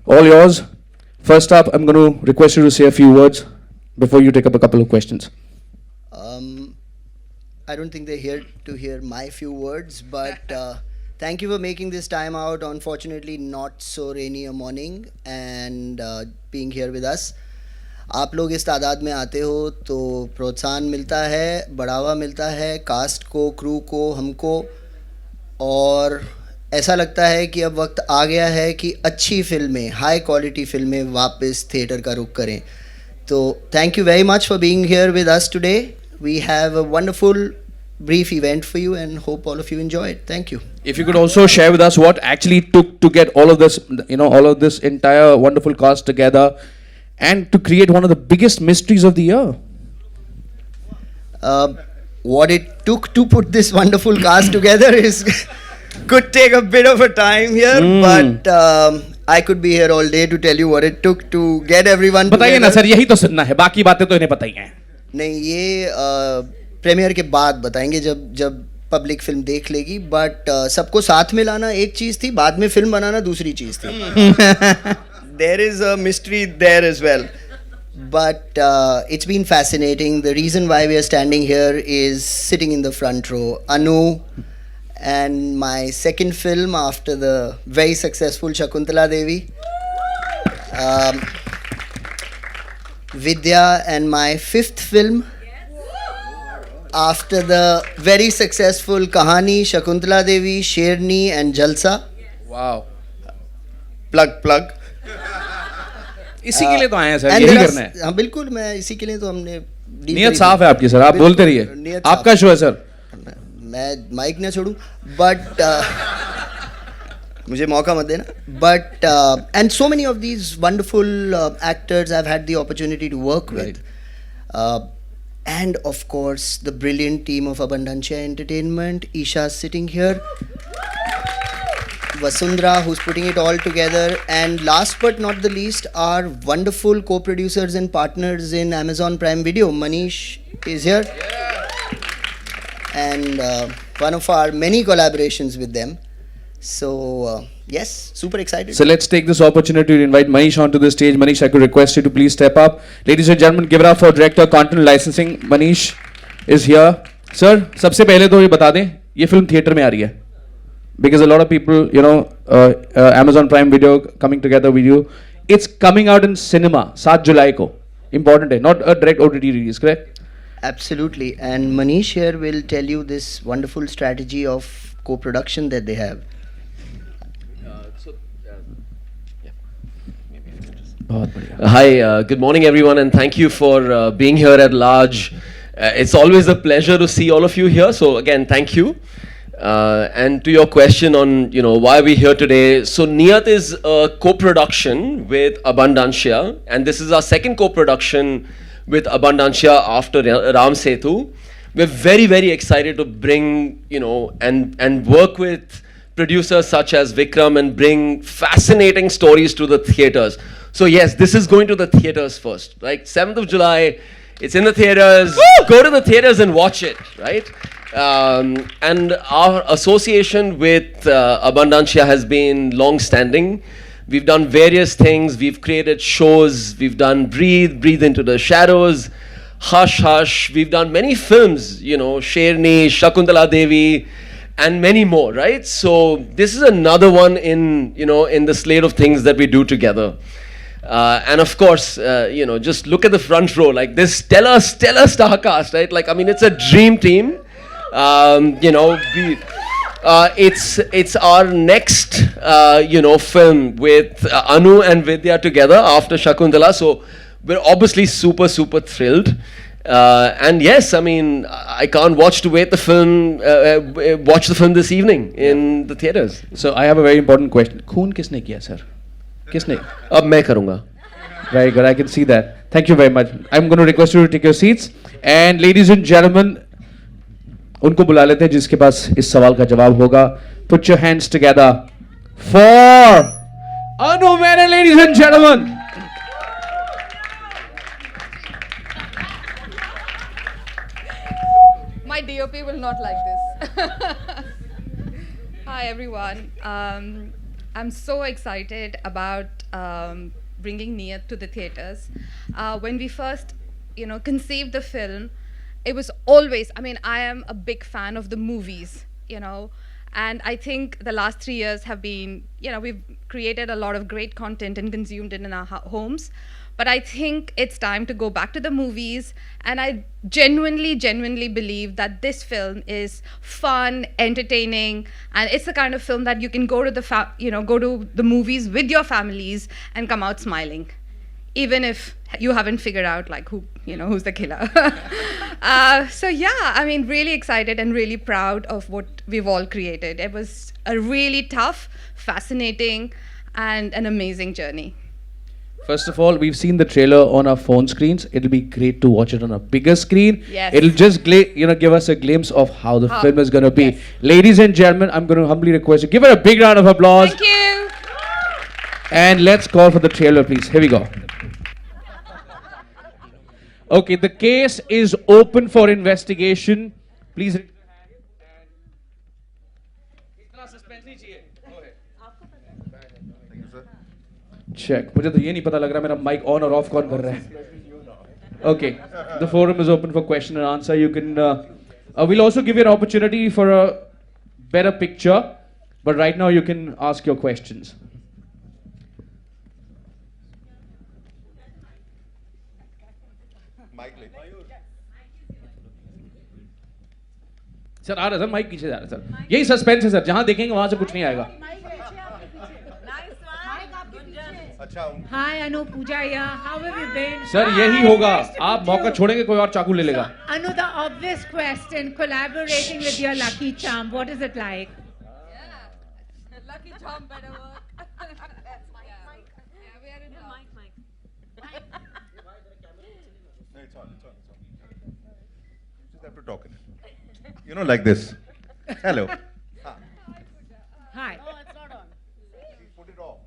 All yours. First up, I'm going to request you to say a few words before you take up a couple of questions. I don't think they're here to hear my few words, but thank you for making this time out. Unfortunately, not so rainy a morning, and being here with us. आप लोग इस तादाद में आते हो तो प्रोत्साहन मिलता है, बढ़ावा मिलता है कास्ट को, क्रू को, हमको, और ऐसा लगता है कि अब वक्त आ गया है कि अच्छी फिल्में, हाई क्वालिटी फिल्में वापस थिएटर का रुख करें. तो thank you very much for being here with us today. We have a wonderful brief event for you and hope all of you enjoy it. Thank you. If you could also share with us what actually took to get all of this, all of this entire wonderful cast together and to create one of the biggest mysteries of the year. What it took to put this wonderful cast together could take a bit of a time here, but I could be here all day to tell you what it took to get everyone together. बताइए ना sir, यही तो सुनना है, बाकी बातें तो इन्हें पता ही हैं. नहीं, ये प्रीमियर के बाद बताएंगे जब पब्लिक फिल्म देख लेगी. बट सबको साथ में लाना एक चीज़ थी, बाद में फिल्म बनाना दूसरी चीज़ थी. There is a mystery there as well. But it's been fascinating. The reason why we are standing here is sitting in the front row. Anu and my second film after the very successful Shakuntala Devi. Vidya and my fifth film after the very successful Kahani, Shakuntala Devi, Sherni and Jalsa. Wow. Plug. इसी के लिए तो आए हैं sir, यही करना है. हाँ बिल्कुल, मैं इसी के लिए तो हमने नीयत साफ है आपकी सर, आप बोलते रहिए, आपका शो है सर. मैं माइक ना छोड़ूं, बट मुझे मौका मत देना. But and so many of these wonderful actors I've had the opportunity to work with. And of course the brilliant team of Abundancia Entertainment. Isha sitting here, Vasundhara who's putting it all together, and last but not the least our wonderful co-producers and partners in Amazon Prime Video. Manish is here, and one of our many collaborations with them. So yes, super excited. So let's take this opportunity to invite Manish onto the stage. Manish, I could request you to please step up. Ladies and gentlemen, give it up for Director Content Licensing. Manish is here. Sir, सबसे पहले तो ये बता दें, ये film theatre में आ रही है. Because a lot of people, Amazon Prime Video coming together with you. It's coming out in cinema, 7 July ko. Important hai, not a direct OTT release, correct? Absolutely. And Manish here will tell you this wonderful strategy of co-production that they have. Hi, good morning everyone, and thank you for being here at large. It's always a pleasure to see all of you here, so again, thank you. And to your question on, why we're here today, so Neeyat is a co-production with Abundancia, and this is our second co-production with Abundancia after Ram Setu. We're very, very excited to bring, and work with producers such as Vikram and bring fascinating stories to the theaters. So yes, this is going to the theaters first, like 7th of July, it's in the theaters. Woo! Go to the theaters and watch it, right? And our association with Abundancia has been long-standing. We've done various things. We've created shows. We've done Breathe into the Shadows, Hush Hush. We've done many films, Sherni, Shakuntala Devi, and many more, right? So this is another one in the slate of things that we do together. And of course, just look at the front row, like this stellar StarCast, right? Like, I mean, it's a dream team. It's our next, film with Anu and Vidya together after Shakuntala. So we're obviously super thrilled. And yes, I mean, I can't watch to wait the film, watch the film this evening in the theaters. So I have a very important question. खून किसने किया sir? किसने? अब मैं करूँगा. Very good, I can see that. Thank you very much. I'm going to request you to take your seats. And ladies and gentlemen, उनको बुला लेते हैं जिसके पास इस सवाल का जवाब होगा. Put your hands together for Anu Menon, ladies and gentlemen. My DOP will not like this. Hi everyone. I'm so excited about bringing Neeyat to the theaters. When we first, conceived the film, it was always, I am a big fan of the movies, and I think the last 3 years have been, we've created a lot of great content and consumed it in our homes. But I think it's time to go back to the movies, and I genuinely believe that this film is fun, entertaining, and it's the kind of film that you can go to go to the movies with your families and come out smiling, even if you haven't figured out like who's the killer. So yeah, really excited and really proud of what we've all created. It was a really tough, fascinating, and an amazing journey. First of all, we've seen the trailer on our phone screens. It'll be great to watch it on a bigger screen. Yes. It'll just give us a glimpse of how the film is going to be. Yes. Ladies and gentlemen, I'm going to humbly request you give her a big round of applause. Thank you. And let's call for the trailer, please. Here we go. Okay, the case is open for investigation. Please. Raise your hand and- इतना suspense नहीं चाहिए. Go ahead. Check. मुझे तो ये नहीं पता लग रहा मेरा mic on or off कौन कर रहा है. Okay, the forum is open for question and answer. You can. We'll also give you an opportunity for a better picture, but right now you can ask your questions. Sir आ रहा sir mic पीछे जा रहा sir यही suspense है sir जहां देखेंगे वहां से कुछ नहीं आएगा Hi, Anu, Pooja here. How have you been? Sir यही होगा आप मौका छोड़ेंगे कोई और चाकू ले लेगा Anu, the obvious question, collaborating with your lucky charm, what is it like? Yeah, lucky charm better work. We are in the mic. No, it's on. You just have to talk in it. Like this. Hello. Hi. Put it off.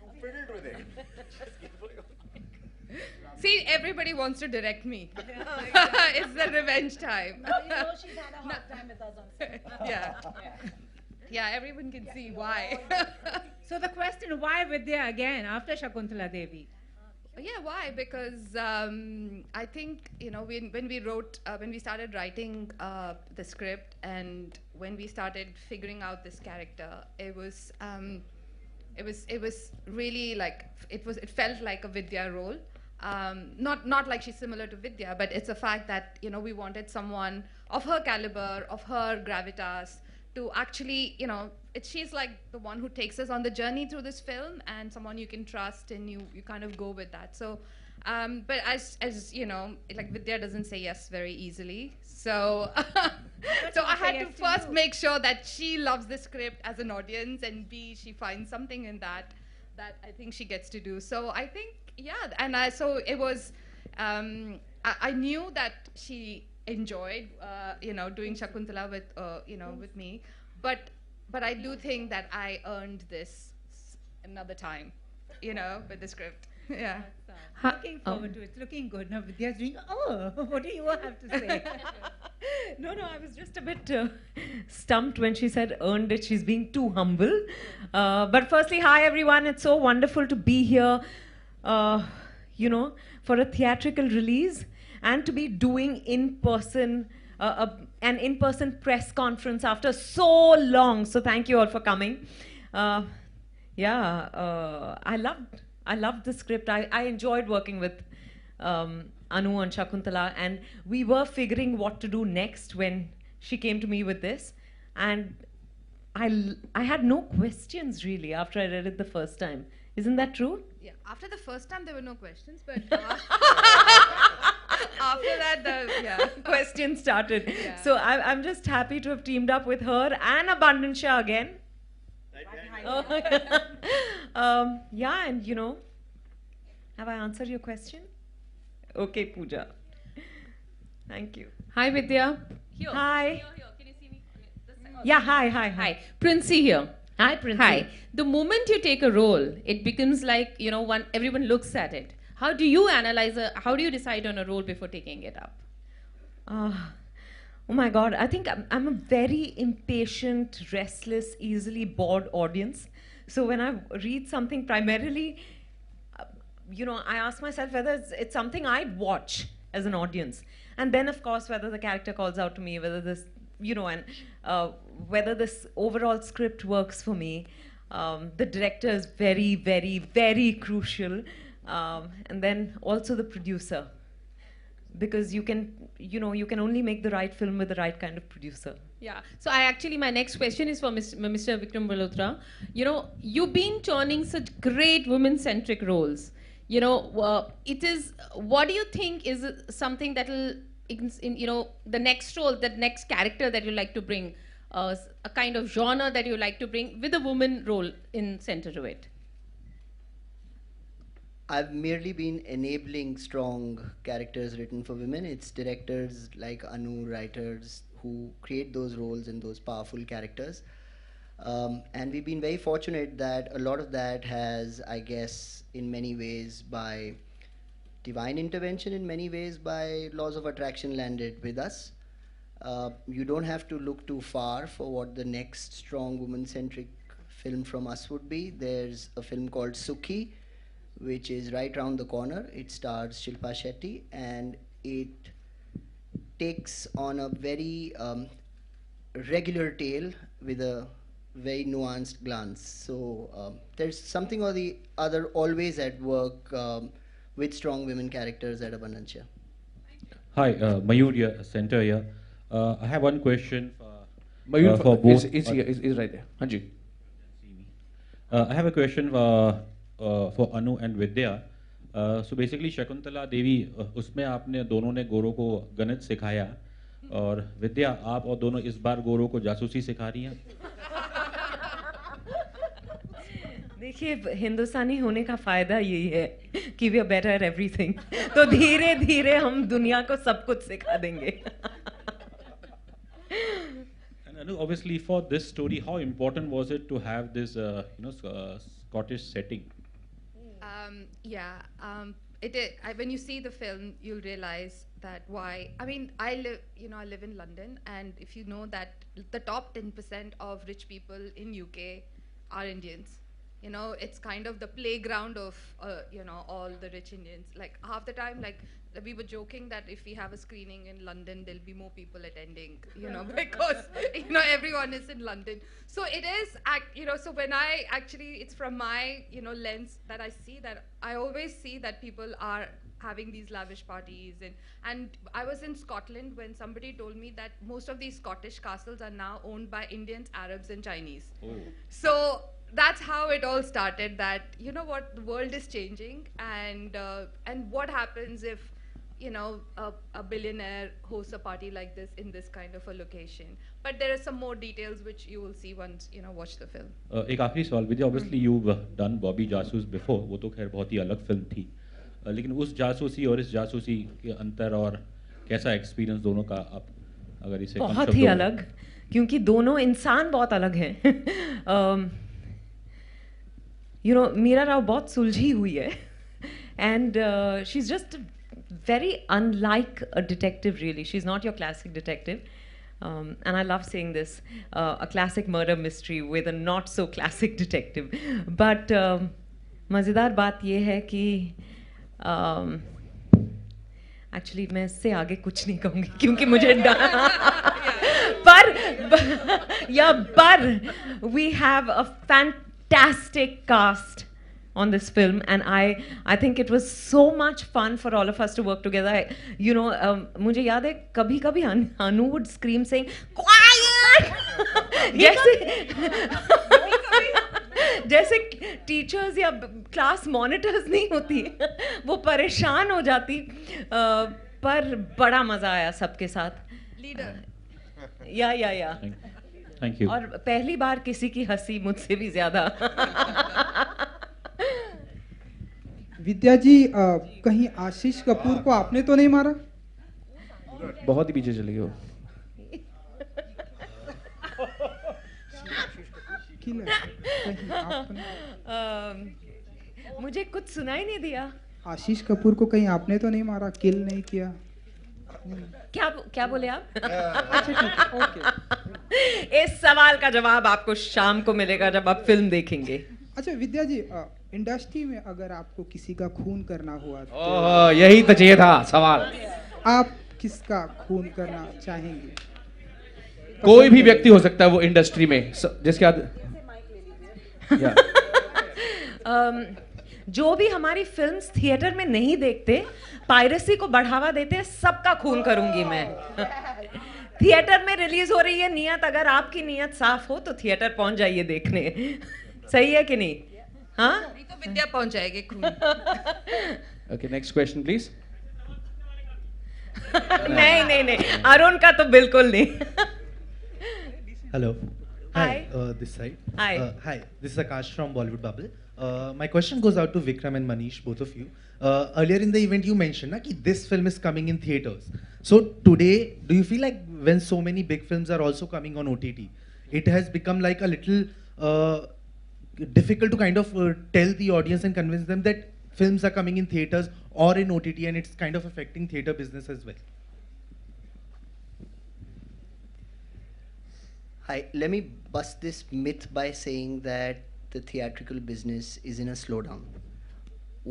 You fiddled with it. See, everybody wants to direct me. It's the revenge time. She's had a hard time with us on set. Yeah, everyone can see why. So the question, why Vidya again after Shakuntala Devi? Yeah, why? Because I think when we started writing the script and when we started figuring out this character, it was really like it felt like a Vidya role. Not like she's similar to Vidya, but it's a fact that we wanted someone of her caliber, of her gravitas, to actually she's like the one who takes us on the journey through this film, and someone you can trust, and you kind of go with that. So but as like Vidya doesn't say yes very easily, so so I had to first make sure that she loves the script as an audience, and B, she finds something in that I think she gets to do. So I think and so it was I knew that she enjoyed doing Shakuntala with me, but I do think that I earned this another time with the script. Yeah. Looking forward to it. It's looking good. Now Vidya's doing, what do you have to say? No, I was just a bit stumped when she said earned it. She's being too humble. But firstly, hi everyone. It's so wonderful to be here, for a theatrical release and to be doing in-person, an in-person press conference after so long. So thank you all for coming. I loved the script. I enjoyed working with Anu and Shakuntala, and we were figuring what to do next when she came to me with this. And I had no questions really after I read it the first time. Isn't that true? Yeah. After the first time, there were no questions, but after that, the questions started. Yeah. So I'm just happy to have teamed up with her and Abundant Shah again. And have I answered your question? Okay, Pooja. Thank you. Hi, Vidya. Here. Hi. Here. Can you see me? Yeah, hi. Hi. Princey here. Hi, Princey. Hi. The moment you take a role, it becomes like, everyone looks at it. How do you analyze how do you decide on a role before taking it up? Oh my God, I think I'm a very impatient, restless, easily bored audience. So when I read something primarily, I ask myself whether it's something I'd watch as an audience. And then, of course, whether the character calls out to me, whether this, whether this overall script works for me. The director is very, very, very crucial. And then also the producer. Because you can only make the right film with the right kind of producer. Yeah. So my next question is for Mr. Vikram Malhotra. You've been turning such great women-centric roles. It is. What do you think is something that will, the next role, that next character that you like to bring, a kind of genre that you like to bring with a woman role in center to it? I've merely been enabling strong characters written for women. It's directors like Anu, writers who create those roles and those powerful characters. And we've been very fortunate that a lot of that has, I guess, in many ways by divine intervention, in many ways by laws of attraction landed with us. You don't have to look too far for what the next strong woman-centric film from us would be. There's a film called Sukhi, which is right around the corner. It stars Shilpa Shetty, and it takes on a very regular tale with a very nuanced glance. So there's something or the other always at work with strong women characters at Abundancia. Hi, Mayur here, center here. I have one question Mayur for both. is right there. Hanji. I have a question for Anu and Vidya. So basically Shakuntala Devi, उसमें आपने दोनों ने गोरों को गणित सिखाया और विद्या आप और दोनों इस बार गोरों को जासूसी सिखा रही हैं. देखिए हिंदुस्तानी होने का फायदा यही है कि we are better at everything. तो धीरे धीरे हम दुनिया को सब कुछ सिखा देंगे. And Anu, obviously for this story, how important was it to have this Scottish setting? It is. When you see the film, you'll realize that why. I mean, I live in London, and if you know that the top 10% of rich people in UK are Indians. It's kind of the playground of all the rich Indians. Like half the time, like we were joking that if we have a screening in London, there'll be more people attending. Because everyone is in London. So it is. So when I actually, it's from my lens that I see that I always see that people are having these lavish parties and I was in Scotland when somebody told me that most of these Scottish castles are now owned by Indians, Arabs, and Chinese. Oh. So that's how it all started, that what, the world is changing, and what happens if a billionaire hosts a party like this in this kind of a location. But there are some more details which you will see once watch the film. एक आखिरी सवाल विद्या, obviously you've done Bobby जासूस before, वो तो खैर बहुत ही अलग film थी, लेकिन उस जासूसी और इस जासूसी के अंतर और कैसा एक्सपीरियंस दोनों का आप अगर इसे बहुत ही अलग, क्योंकि दोनों इंसान बहुत अलग हैं. मीरा राव बहुत सुलझी हुई है, and she's just very unlike a detective, really. She's not your classic detective, and I love saying this, a classic murder mystery with a not so classic detective. But मज़ेदार बात ये है कि एक्चुअली मैं इससे आगे कुछ नहीं कहूँगी क्योंकि मुझे पर we have a fantastic cast on this film, and I think it was so much fun for all of us to work together. मुझे याद है कभी-कभी Anu would scream saying quiet जैसे टीचर्स या क्लास मॉनिटर्स नहीं होती, वो परेशान हो जाती, पर बड़ा मजा आया सबके साथ. लीडर या थैंक यू. और पहली बार किसी की हंसी मुझसे भी ज्यादा. विद्या जी, कहीं आशीष कपूर को आपने तो नहीं मारा? बहुत ही पीछे चले गए हो. मुझे कुछ सुनाई नहीं दिया. आशीष कपूर को कहीं आपने तो नहीं मारा, किल नहीं किया? क्या बोले आप? इस सवाल का जवाब आपको शाम को मिलेगा जब आप फिल्म देखेंगे. अच्छा विद्या जी, इंडस्ट्री में अगर आपको किसी का खून करना हुआ तो ओह, यही तो चाहिए था सवाल। आप किसका खून करना चाहेंगे? कोई भी व्यक्ति हो सकता है वो इंडस्ट्री में जिसके बाद जो भी हमारी फिल्म्स थिएटर में नहीं देखते, पायरेसी को बढ़ावा देते हैं, सबका खून करूंगी मैं। थिएटर में रिलीज हो रही है नियत, अगर आपकी नियत साफ हो तो थिएटर पहुंच जाइए देखने। सही है कि नहीं? हाँ, तो विद्या पहुंच जाएगी खून। Okay, next question please. नहीं नहीं नहीं, अरुण का तो बिल्कुल नहीं। Hello. Hi. This side. Hi. Hi. This is Akash from Bollywood Bubble. My question goes out to Vikram and Manish, both of you. Earlier in the event, you mentioned that this film is coming in theaters. So today, do you feel like when so many big films are also coming on OTT, it has become like a little difficult to kind of tell the audience and convince them that films are coming in theaters or in OTT, and it's kind of affecting theater business as well? Hi, let me bust this myth by saying that the theatrical business is in a slowdown.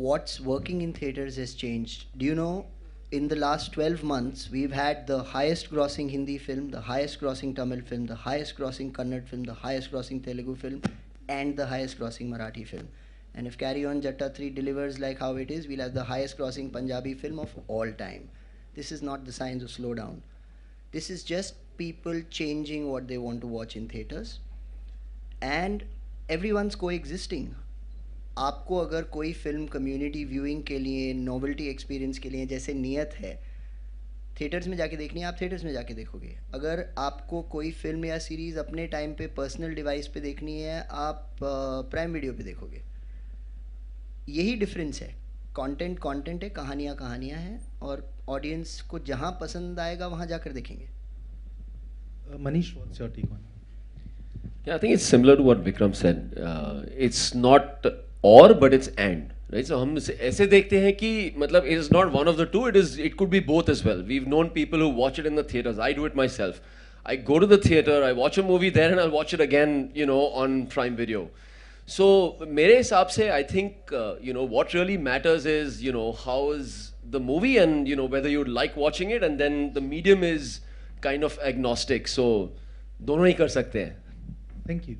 What's working in theaters has changed. Do you know, in the last 12 months, we've had the highest grossing Hindi film, the highest grossing Tamil film, the highest grossing Kannada film, the highest grossing Telugu film, and the highest grossing Marathi film. And if Carry On Jatta 3 delivers like how it is, we'll have the highest grossing Punjabi film of all time. This is not the signs of slowdown. This is just people changing what they want to watch in theaters. And everyone's coexisting. आपको अगर कोई film community viewing के लिए, novelty experience के लिए जैसे नियत है, थिएटर्स में जाके देखनी है, आप थिएटर्स में जाके देखोगे। अगर आपको कोई फिल्म या सीरीज़ अपने टाइम पे पर्सनल डिवाइस पे देखनी है, आप प्राइम वीडियो पे देखोगे। यही डिफरेंस है। कंटेंट कंटेंट है, कहानियाँ कहानियाँ हैं, और ऑडियंस को जहाँ पसंद आएगा वहाँ जाकर देखेंगे। Manish, what's your take on it? Yeah, I think it's similar to what Vikram said. It's not or, but it's and. Right? So हम ऐसे देखते हैं कि मतलब it is not one of the two. It could be both as well. We've known people who watch it in the theaters. I do it myself. I go to the theater, I watch a movie there, and I'll watch it again, on Prime Video. So मेरे हिसाब से I think what really matters is how is the movie, and whether you like watching it, and then the medium is kind of agnostic. So दोनों ही कर सकते हैं. Thank you.